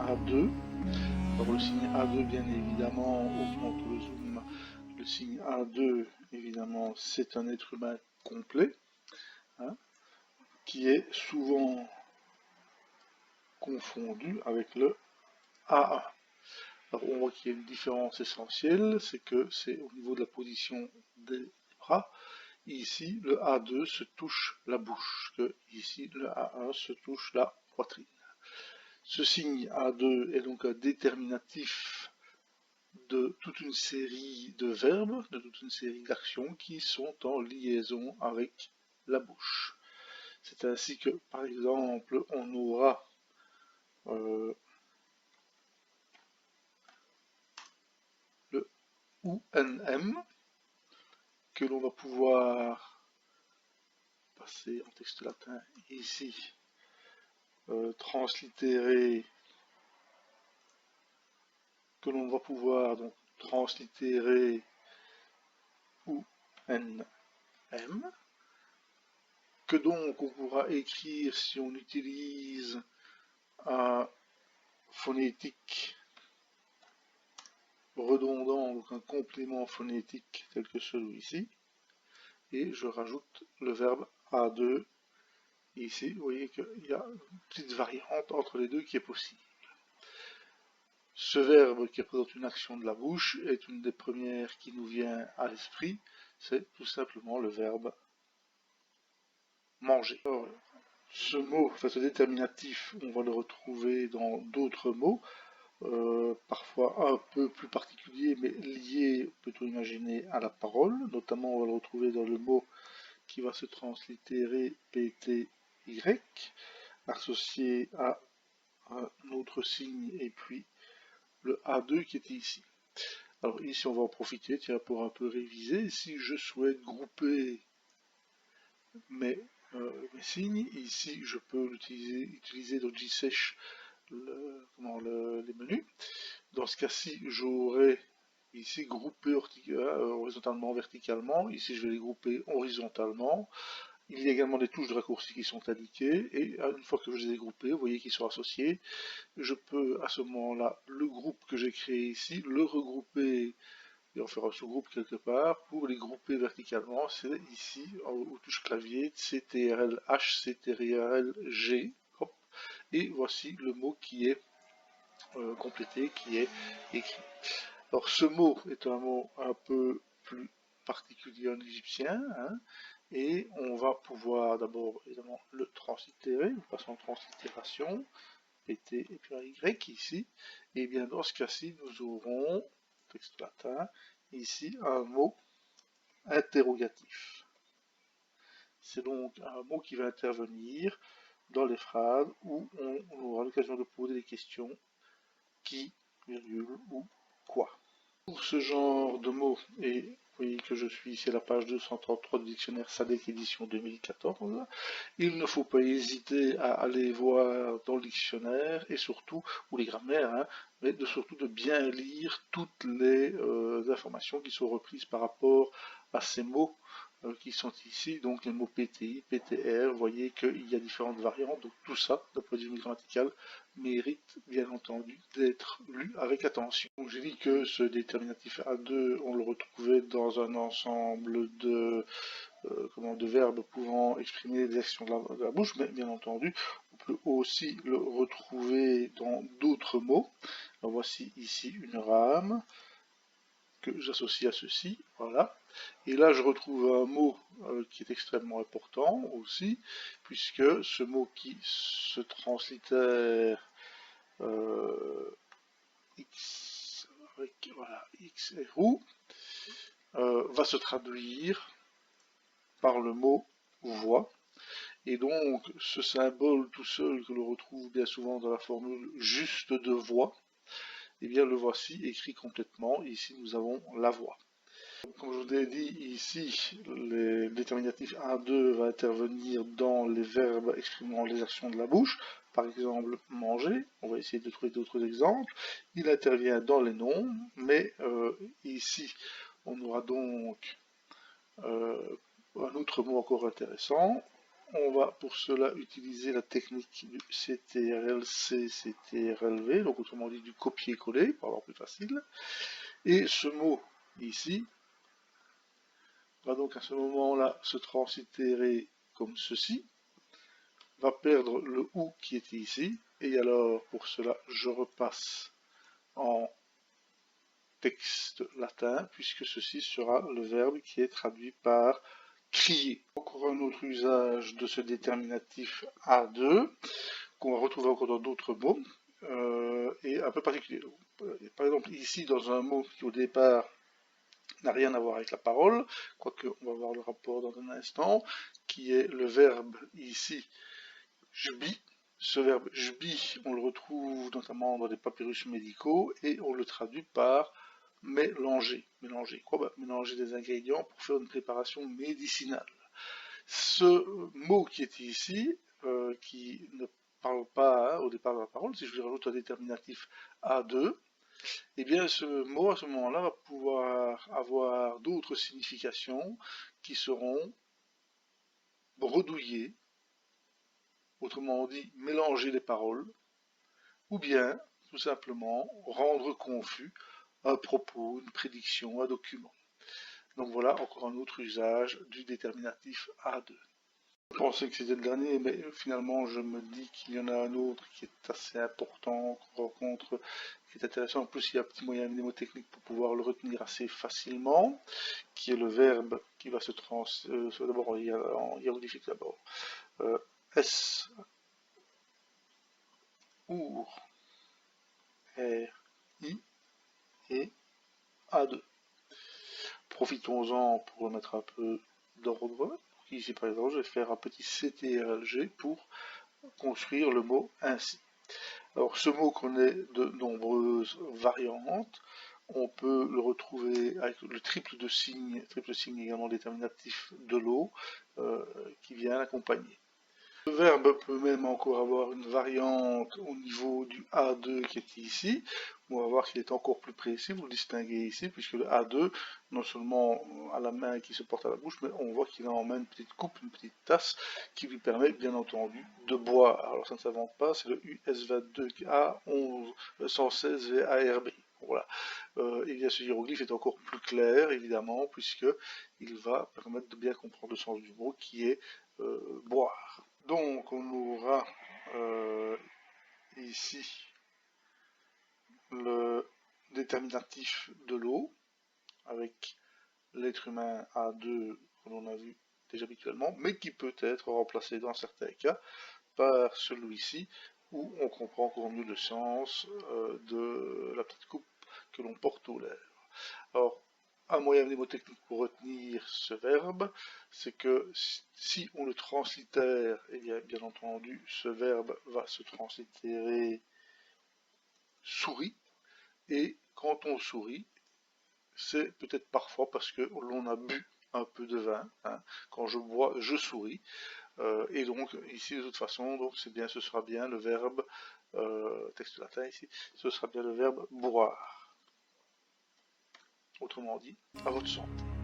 A2. Alors le signe A2 bien évidemment augmente le zoom. Le signe A2 évidemment c'est un être humain complet, hein, qui est souvent confondu avec le A1. Alors on voit qu'il y a une différence essentielle, c'est que c'est au niveau de la position des bras. Ici le A2 se touche la bouche, que ici le A1 se touche la poitrine. Ce signe A2 est donc un déterminatif de toute une série de verbes, de toute une série d'actions qui sont en liaison avec la bouche. C'est ainsi que, par exemple, on aura le UNM, que l'on va pouvoir passer en texte latin ici, translittérer, que l'on va pouvoir donc translittérer UNM, que donc on pourra écrire si on utilise un phonétique redondant, donc un complément phonétique tel que celui-ci, et je rajoute le verbe A2 ici. Vous voyez qu'il y a une petite variante entre les deux qui est possible. Ce verbe qui représente une action de la bouche est une des premières qui nous vient à l'esprit, c'est tout simplement le verbe manger. Alors, ce mot, enfin ce déterminatif, on va le retrouver dans d'autres mots, parfois un peu plus particuliers, mais liés, peut-on imaginer, à la parole. Notamment, on va le retrouver dans le mot qui va se translittérer PTY, associé à un autre signe, et puis le A2 qui était ici. Alors ici, on va en profiter, tiens, pour un peu réviser. Si je souhaite grouper mes signes, ici, je peux utiliser le G-Sesh, les menus. Dans ce cas-ci, j'aurai ici groupé horizontalement, verticalement. Ici, je vais les grouper horizontalement. Il y a également des touches de raccourci qui sont indiquées. Et une fois que je les ai groupés, vous voyez qu'ils sont associés. Je peux à ce moment-là, le groupe que j'ai créé ici, le regrouper et en faire un sous-groupe quelque part. Pour les grouper verticalement, c'est ici, aux touches clavier, CTRL H, CTRL G. Hop. Et voici le mot qui est complété, qui est écrit. Alors ce mot est un mot un peu plus particulier en égyptien, hein, et on va pouvoir d'abord évidemment le translittérer, nous passons en translittération, PT et puis un Y ici, et bien dans ce cas-ci nous aurons, texte latin, ici un mot interrogatif. C'est donc un mot qui va intervenir dans les phrases où on aura l'occasion de poser des questions qui, virgule, ou quoi. Pour ce genre de mots, et vous voyez que je suis ici à la page 233 du dictionnaire SADC édition 2014, il ne faut pas hésiter à aller voir dans le dictionnaire, et surtout, ou les grammaires, hein, mais surtout de bien lire toutes les informations qui sont reprises par rapport à ces mots qui sont ici, donc les mots PTI, PTR, vous voyez qu'il y a différentes variantes, donc tout ça, d'un point de vue grammatical, mérite bien entendu d'être lu avec attention. J'ai dit que ce déterminatif A2, on le retrouvait dans un ensemble de verbes pouvant exprimer des actions de la bouche, mais bien entendu, on peut aussi le retrouver dans d'autres mots. Alors voici ici une rame que j'associe à ceci, voilà. Et là, je retrouve un mot qui est extrêmement important aussi, puisque ce mot qui se translittère X avec voilà, X et roux va se traduire par le mot voix. Et donc, ce symbole tout seul que l'on retrouve bien souvent dans la formule juste de voix, eh bien le voici écrit complètement. Ici, nous avons la voix. Comme je vous l'ai dit, ici, le déterminatif 1-2 va intervenir dans les verbes exprimant les actions de la bouche. Par exemple, manger. On va essayer de trouver d'autres exemples. Il intervient dans les noms, mais ici, on aura donc un autre mot encore intéressant. on va pour cela utiliser la technique du CTRL-C, CTRL-V, donc autrement dit du copier-coller, pour avoir plus facile. Et ce mot ici va donc à ce moment-là se translittérer comme ceci, va perdre le OU qui était ici, et alors pour cela je repasse en texte latin, puisque ceci sera le verbe qui est traduit par crier. Encore un autre usage de ce déterminatif A2, qu'on va retrouver encore dans d'autres mots, et un peu particulier. Par exemple, ici, dans un mot qui au départ n'a rien à voir avec la parole, quoique on va voir le rapport dans un instant, qui est le verbe ici, jbi. Ce verbe jbi, on le retrouve notamment dans des papyrus médicaux, et on le traduit par mélanger. Mélanger quoi? Mélanger des ingrédients pour faire une préparation médicinale. Ce mot qui est ici, qui ne parle pas au départ de la parole, si je lui rajoute un déterminatif A2, eh bien ce mot à ce moment-là va pouvoir avoir d'autres significations qui seront bredouillées, autrement dit mélanger les paroles, ou bien tout simplement rendre confus un propos, une prédiction, un document. Donc voilà encore un autre usage du déterminatif A2. Je pensais que c'était le dernier, mais finalement je me dis qu'il y en a un autre qui est assez important, qu'on rencontre, qui est intéressant. En plus, il y a un petit moyen mnémotechnique pour pouvoir le retenir assez facilement, qui est le verbe qui va se d'abord en hiéroglyphique d'abord. S, OUR, R, I et A2. Profitons-en pour remettre un peu d'ordre. Ici par exemple, je vais faire un petit CTRLG pour construire le mot ainsi. Alors ce mot connaît de nombreuses variantes. On peut le retrouver avec le triple signe également déterminatif de l'eau qui vient l'accompagner. Le verbe peut même encore avoir une variante au niveau du A2 qui est ici. On va voir qu'il est encore plus précis, vous le distinguez ici, puisque le A2, non seulement à la main qui se porte à la bouche, mais on voit qu'il a en main une petite coupe, une petite tasse, qui lui permet bien entendu de boire. Alors ça ne s'invente pas, c'est le US22A116VARB. Voilà. Et bien ce hiéroglyphe est encore plus clair, évidemment, puisqu'il va permettre de bien comprendre le sens du mot, qui est boire. Donc on aura ici le déterminatif de l'eau, avec l'être humain A2 que l'on a vu déjà habituellement, mais qui peut être remplacé dans certains cas par celui-ci, où on comprend encore mieux le sens de la petite coupe que l'on porte aux lèvres. Alors, un moyen mnémotechnique pour retenir ce verbe, c'est que si on le translittère, eh bien entendu, ce verbe va se translittérer souris, et quand on sourit, c'est peut-être parfois parce que l'on a bu un peu de vin. Hein. Quand je bois, je souris. Et donc, ici, de toute façon, donc, ce sera bien le verbe, texte latin ici, ce sera bien le verbe boire. Autrement dit, à votre santé.